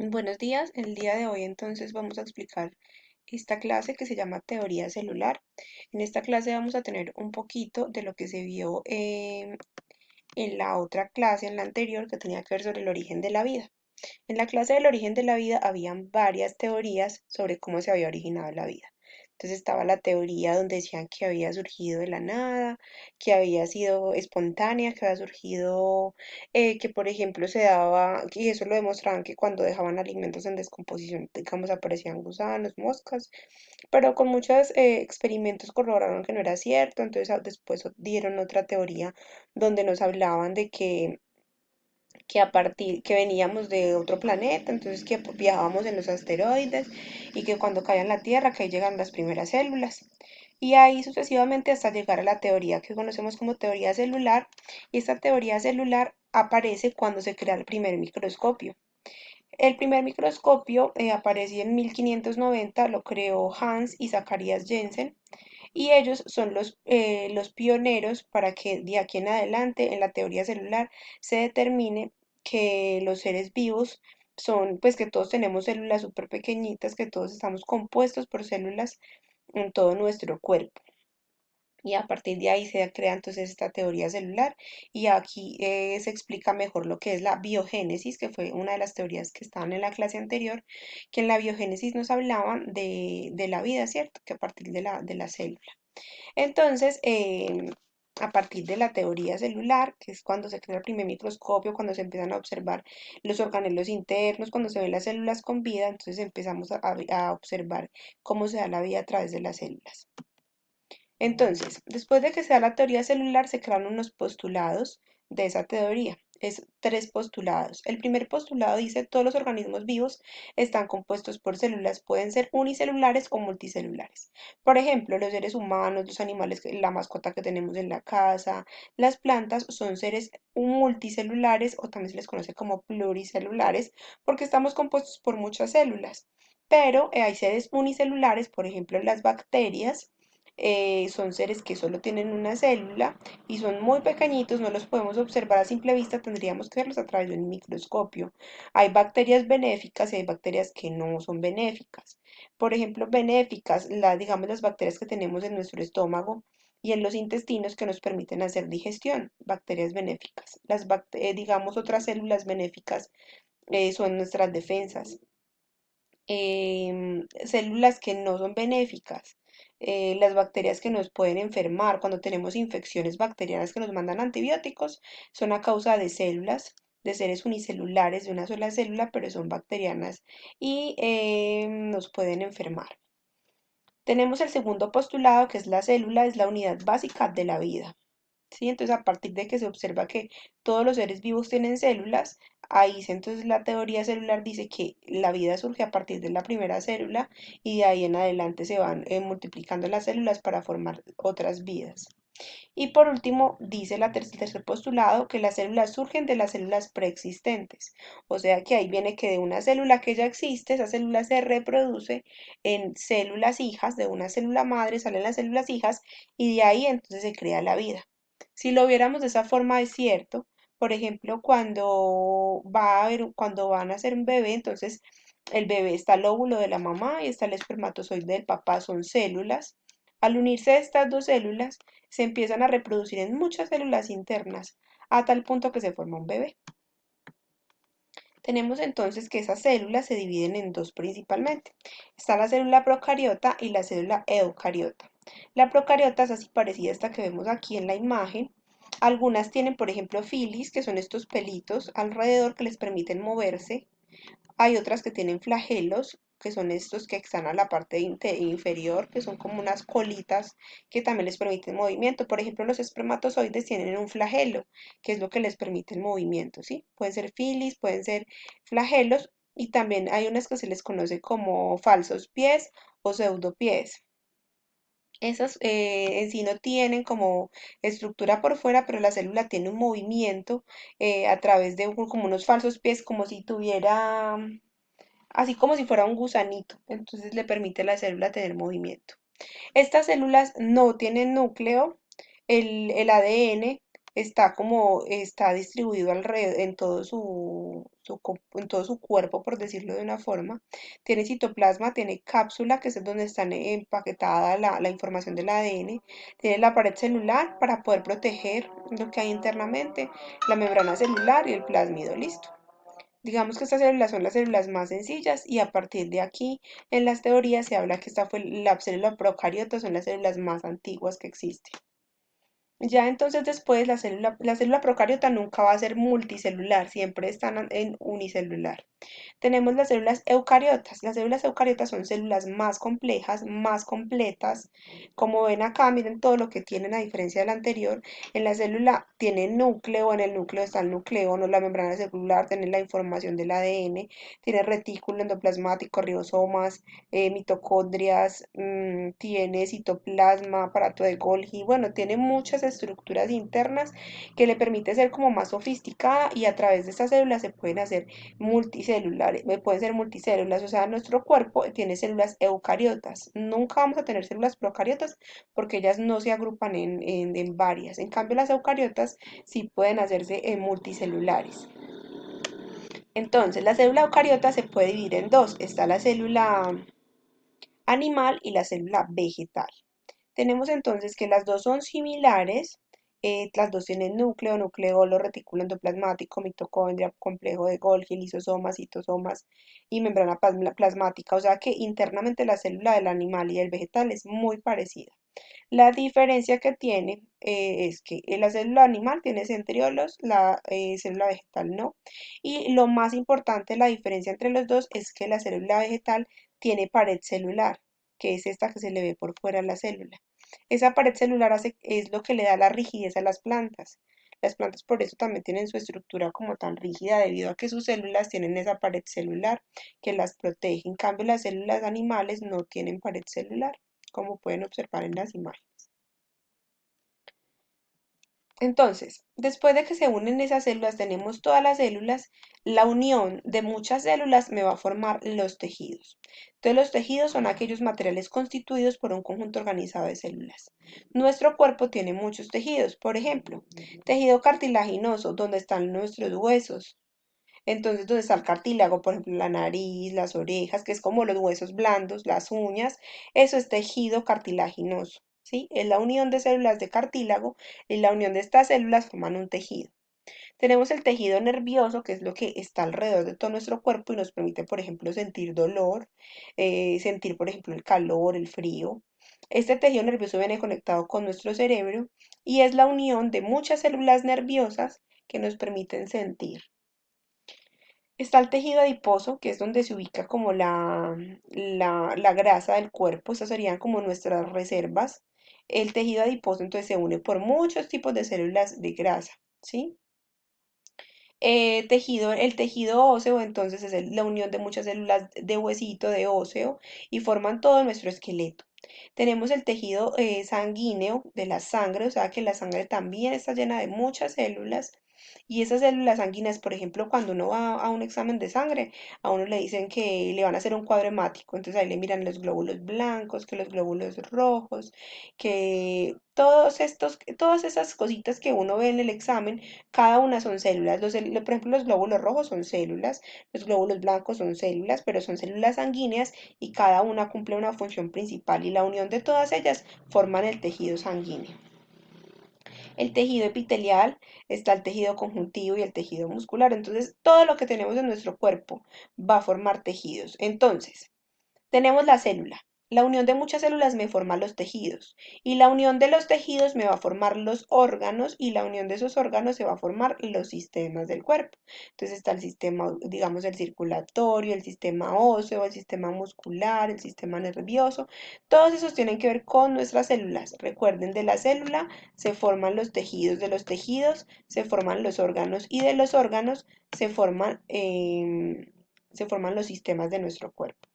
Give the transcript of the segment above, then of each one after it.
Buenos días, el día de hoy entonces vamos a explicar esta clase que se llama teoría celular. En esta clase vamos a tener un poquito de lo que se vio en la otra clase, en la anterior, que tenía que ver sobre el origen de la vida. En la clase del origen de la vida habían varias teorías sobre cómo se había originado la vida. Entonces estaba la teoría donde decían que había surgido de la nada, que había sido espontánea, que había surgido, que por ejemplo se daba, y eso lo demostraban que cuando dejaban alimentos en descomposición, digamos, aparecían gusanos, moscas, pero con muchos experimentos corroboraron que no era cierto, entonces después dieron otra teoría donde nos hablaban de que a partir que veníamos de otro planeta, entonces que viajábamos en los asteroides y que cuando caían en la Tierra que ahí llegan las primeras células. Y ahí sucesivamente hasta llegar a la teoría que conocemos como teoría celular. Y esta teoría celular aparece cuando se crea el primer microscopio. El primer microscopio apareció en 1590, lo creó Hans y Zacharias Jensen, y ellos son los pioneros para que de aquí en adelante en la teoría celular se determine que los seres vivos son, pues que todos tenemos células súper pequeñitas, que todos estamos compuestos por células en todo nuestro cuerpo. Y a partir de ahí se crea entonces esta teoría celular y aquí se explica mejor lo que es la biogénesis, que fue una de las teorías que estaban en la clase anterior, que en la biogénesis nos hablaban de la vida, ¿cierto? Que a partir de la célula. Entonces, a partir de la teoría celular, que es cuando se crea el primer microscopio, cuando se empiezan a observar los organelos internos, cuando se ven las células con vida, entonces empezamos a observar cómo se da la vida a través de las células. Entonces, después de que se da la teoría celular, se crean unos postulados de esa teoría. Es tres postulados. El primer postulado dice todos los organismos vivos están compuestos por células, pueden ser unicelulares o multicelulares. Por ejemplo, los seres humanos, los animales, la mascota que tenemos en la casa, las plantas son seres multicelulares o también se les conoce como pluricelulares porque estamos compuestos por muchas células. Pero hay seres unicelulares, por ejemplo, las bacterias son seres que solo tienen una célula y son muy pequeñitos, no los podemos observar a simple vista, tendríamos que verlos a través de un microscopio. Hay bacterias benéficas y hay bacterias que no son benéficas. Por ejemplo, benéficas, digamos las bacterias que tenemos en nuestro estómago y en los intestinos que nos permiten hacer digestión, bacterias benéficas. Digamos otras células benéficas son nuestras defensas, células que no son benéficas, las bacterias que nos pueden enfermar cuando tenemos infecciones bacterianas que nos mandan antibióticos, son a causa de células, de seres unicelulares de una sola célula, pero son bacterianas y nos pueden enfermar. Tenemos el segundo postulado, que es la célula, es la unidad básica de la vida. ¿Sí? Entonces, a partir de que se observa que todos los seres vivos tienen células, entonces la teoría celular dice que la vida surge a partir de la primera célula y de ahí en adelante se van multiplicando las células para formar otras vidas. Y por último, dice el tercer postulado que las células surgen de las células preexistentes. O sea que ahí viene que de una célula que ya existe, esa célula se reproduce en células hijas, de una célula madre salen las células hijas y de ahí entonces se crea la vida. Si lo viéramos de esa forma es cierto. Por ejemplo, cuando van a hacer un bebé, entonces el bebé está el óvulo de la mamá y está el espermatozoide del papá, son células. Al unirse estas dos células, se empiezan a reproducir en muchas células internas, a tal punto que se forma un bebé. Tenemos entonces que esas células se dividen en dos principalmente. Está la célula procariota y la célula eucariota. La procariota es así parecida a esta que vemos aquí en la imagen. Algunas tienen, por ejemplo, filis, que son estos pelitos alrededor que les permiten moverse. Hay otras que tienen flagelos, que son estos que están a la parte inferior, que son como unas colitas que también les permiten movimiento. Por ejemplo, los espermatozoides tienen un flagelo, que es lo que les permite el movimiento, ¿sí? Pueden ser filis, pueden ser flagelos, y también hay unas que se les conoce como falsos pies o pseudopies. Esas en sí no tienen como estructura por fuera, pero la célula tiene un movimiento a través de como unos falsos pies, como si tuviera así como si fuera un gusanito, entonces le permite a la célula tener movimiento. Estas células no tienen núcleo, el ADN está distribuido alrededor en todo en todo su cuerpo, por decirlo de una forma. Tiene citoplasma, tiene cápsula, que es donde está empaquetada la información del ADN. Tiene la pared celular para poder proteger lo que hay internamente, la membrana celular y el plásmido, listo. Digamos que estas células son las células más sencillas y a partir de aquí en las teorías se habla que esta fue la célula procariota, son las células más antiguas que existen. Ya entonces después la célula procariota nunca va a ser multicelular, siempre están en unicelular. Tenemos las células eucariotas. Las células eucariotas son células más complejas, más completas. Como ven acá, miren todo lo que tienen a diferencia de la anterior. En la célula tiene núcleo, en el núcleo está el nucleolo, la membrana celular, tiene la información del ADN, tiene retículo endoplasmático, ribosomas, mitocondrias, tiene citoplasma, aparato de Golgi. Bueno, tiene muchas estructuras internas que le permite ser como más sofisticada y a través de estas células se pueden hacer multicelulares, pueden ser multicélulas, o sea, nuestro cuerpo tiene células eucariotas. Nunca vamos a tener células procariotas porque ellas no se agrupan en varias. En cambio, las eucariotas sí pueden hacerse en multicelulares. Entonces, la célula eucariota se puede dividir en dos. Está la célula animal y la célula vegetal. Tenemos entonces que las dos son similares, las dos tienen núcleo, nucleolo, retículo endoplasmático, mitocondria, complejo de Golgi, lisosomas, citosomas y membrana plasmática, o sea que internamente la célula del animal y del vegetal es muy parecida. La diferencia que tiene es que la célula animal tiene centriolos, la célula vegetal no. Y lo más importante, la diferencia entre los dos es que la célula vegetal tiene pared celular, que es esta que se le ve por fuera de la célula. Esa pared celular es lo que le da la rigidez a las plantas. Las plantas por eso también tienen su estructura como tan rígida debido a que sus células tienen esa pared celular que las protege. En cambio, las células animales no tienen pared celular, como pueden observar en las imágenes. Entonces, después de que se unen esas células, tenemos todas las células, la unión de muchas células me va a formar los tejidos. Entonces, los tejidos son aquellos materiales constituidos por un conjunto organizado de células. Nuestro cuerpo tiene muchos tejidos, por ejemplo, tejido cartilaginoso, donde están nuestros huesos. Entonces, donde está el cartílago, por ejemplo, la nariz, las orejas, que es como los huesos blandos, las uñas, eso es tejido cartilaginoso, ¿sí? Es la unión de células de cartílago y la unión de estas células forman un tejido. Tenemos el tejido nervioso, que es lo que está alrededor de todo nuestro cuerpo y nos permite, por ejemplo, sentir dolor, sentir, por ejemplo, el calor, el frío. Este tejido nervioso viene conectado con nuestro cerebro y es la unión de muchas células nerviosas que nos permiten sentir. Está el tejido adiposo, que es donde se ubica como la grasa del cuerpo. Estas serían como nuestras reservas. El tejido adiposo entonces se une por muchos tipos de células de grasa, ¿sí? El tejido óseo entonces es la unión de muchas células de huesito, de óseo, y forman todo nuestro esqueleto. Tenemos el tejido sanguíneo de la sangre, o sea que la sangre también está llena de muchas células. Y esas células sanguíneas, por ejemplo, cuando uno va a un examen de sangre, a uno le dicen que le van a hacer un cuadro hemático, entonces ahí le miran los glóbulos blancos, que los glóbulos rojos, que todas esas cositas que uno ve en el examen, cada una son células. Por ejemplo, los glóbulos rojos son células, los glóbulos blancos son células, pero son células sanguíneas y cada una cumple una función principal y la unión de todas ellas forman el tejido sanguíneo. El tejido epitelial, está el tejido conjuntivo y el tejido muscular. Entonces, todo lo que tenemos en nuestro cuerpo va a formar tejidos. Entonces, tenemos la célula. La unión de muchas células me forma los tejidos y la unión de los tejidos me va a formar los órganos y la unión de esos órganos se va a formar los sistemas del cuerpo. Entonces está el sistema, digamos, el circulatorio, el sistema óseo, el sistema muscular, el sistema nervioso. Todos esos tienen que ver con nuestras células. Recuerden, de la célula se forman los tejidos, de los tejidos se forman los órganos y de los órganos se forman los sistemas de nuestro cuerpo.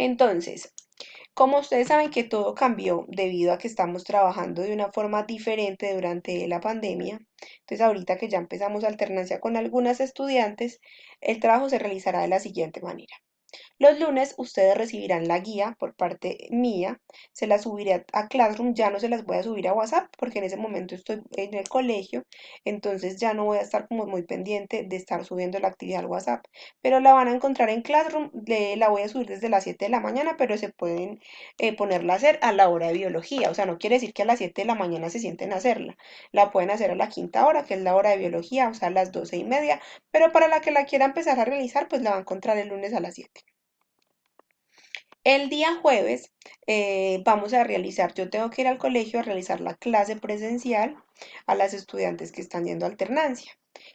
Entonces, como ustedes saben que todo cambió debido a que estamos trabajando de una forma diferente durante la pandemia, entonces ahorita que ya empezamos alternancia con algunas estudiantes, el trabajo se realizará de la siguiente manera. Los lunes ustedes recibirán la guía por parte mía, se las subiré a Classroom, ya no se las voy a subir a WhatsApp porque en ese momento estoy en el colegio, entonces ya no voy a estar como muy pendiente de estar subiendo la actividad al WhatsApp, pero la van a encontrar en Classroom, la voy a subir desde las 7 de la mañana, pero se pueden ponerla a hacer a la hora de biología, o sea, no quiere decir que a las 7 de la mañana se sienten a hacerla, la pueden hacer a la quinta hora, que es la hora de biología, o sea, a las 12:30, pero para la que la quiera empezar a realizar, pues la va a encontrar el lunes a las 7. El día jueves vamos a realizar, yo tengo que ir al colegio a realizar la clase presencial a las estudiantes que están yendo a alternancia.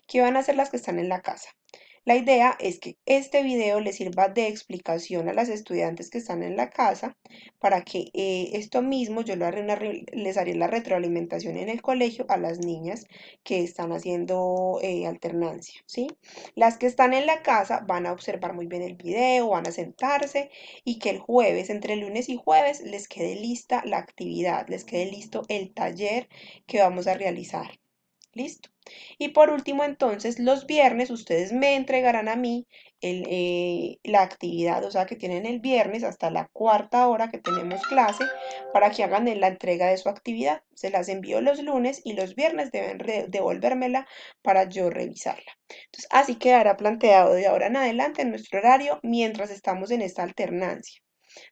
¿Qué van a hacer las que están en la casa? La idea es que este video les sirva de explicación a las estudiantes que están en la casa para que esto mismo yo les haré la retroalimentación en el colegio a las niñas que están haciendo alternancia, ¿sí? Las que están en la casa van a observar muy bien el video, van a sentarse y que el jueves, entre lunes y jueves, les quede lista la actividad, les quede listo el taller que vamos a realizar. Listo. Y por último, entonces, los viernes ustedes me entregarán a mí la actividad, o sea, que tienen el viernes hasta la cuarta hora que tenemos clase para que hagan la entrega de su actividad. Se las envío los lunes y los viernes deben devolvérmela para yo revisarla. Entonces, así quedará planteado de ahora en adelante en nuestro horario mientras estamos en esta alternancia.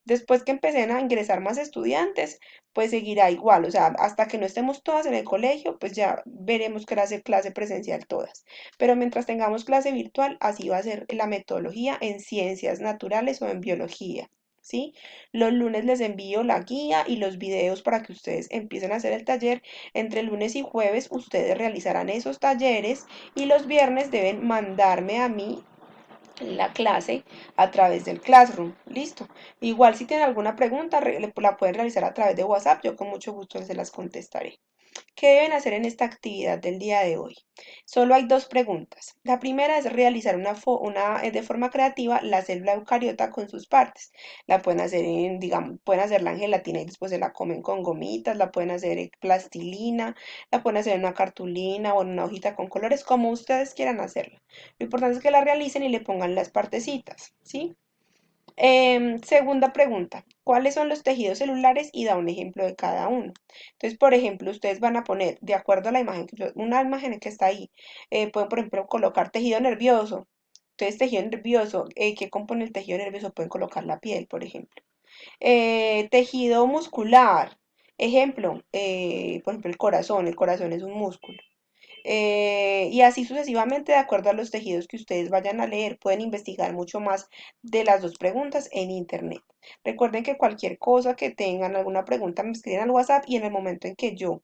Después que empecen a ingresar más estudiantes, pues seguirá igual, o sea, hasta que no estemos todas en el colegio, pues ya veremos clase presencial todas. Pero mientras tengamos clase virtual, así va a ser la metodología en ciencias naturales o en biología. ¿Sí? Los lunes les envío la guía y los videos para que ustedes empiecen a hacer el taller. Entre lunes y jueves ustedes realizarán esos talleres y los viernes deben mandarme a mí la clase a través del Classroom. Listo. Igual si tienen alguna pregunta, la pueden realizar a través de WhatsApp. Yo con mucho gusto se las contestaré. ¿Qué deben hacer en esta actividad del día de hoy? Solo hay dos preguntas. La primera es realizar de forma creativa la célula eucariota con sus partes. La pueden hacer digamos, pueden hacerla en gelatina y después se la comen con gomitas, la pueden hacer en plastilina, la pueden hacer en una cartulina o en una hojita con colores, como ustedes quieran hacerla. Lo importante es que la realicen y le pongan las partecitas, ¿sí? Segunda pregunta, ¿cuáles son los tejidos celulares? Y da un ejemplo de cada uno. Entonces, por ejemplo, ustedes van a poner, de acuerdo a la imagen, una imagen que está ahí, pueden, por ejemplo, colocar tejido nervioso. Entonces, tejido nervioso, ¿qué compone el tejido nervioso? Pueden colocar la piel, por ejemplo. Tejido muscular, ejemplo, por ejemplo, el corazón es un músculo. Y así sucesivamente, de acuerdo a los tejidos que ustedes vayan a leer, pueden investigar mucho más de las dos preguntas en internet. Recuerden que cualquier cosa que tengan, alguna pregunta, me escriben al WhatsApp y en el momento en que yo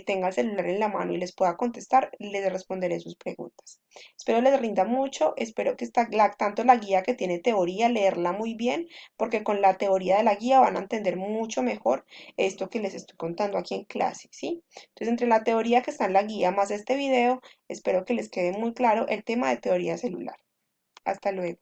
tenga el celular en la mano y les pueda contestar, les responderé sus preguntas. Espero les rinda mucho, espero que tanto la guía que tiene teoría, leerla muy bien, porque con la teoría de la guía van a entender mucho mejor esto que les estoy contando aquí en clase, ¿sí? Entonces, entre la teoría que está en la guía más este video, espero que les quede muy claro el tema de teoría celular. Hasta luego.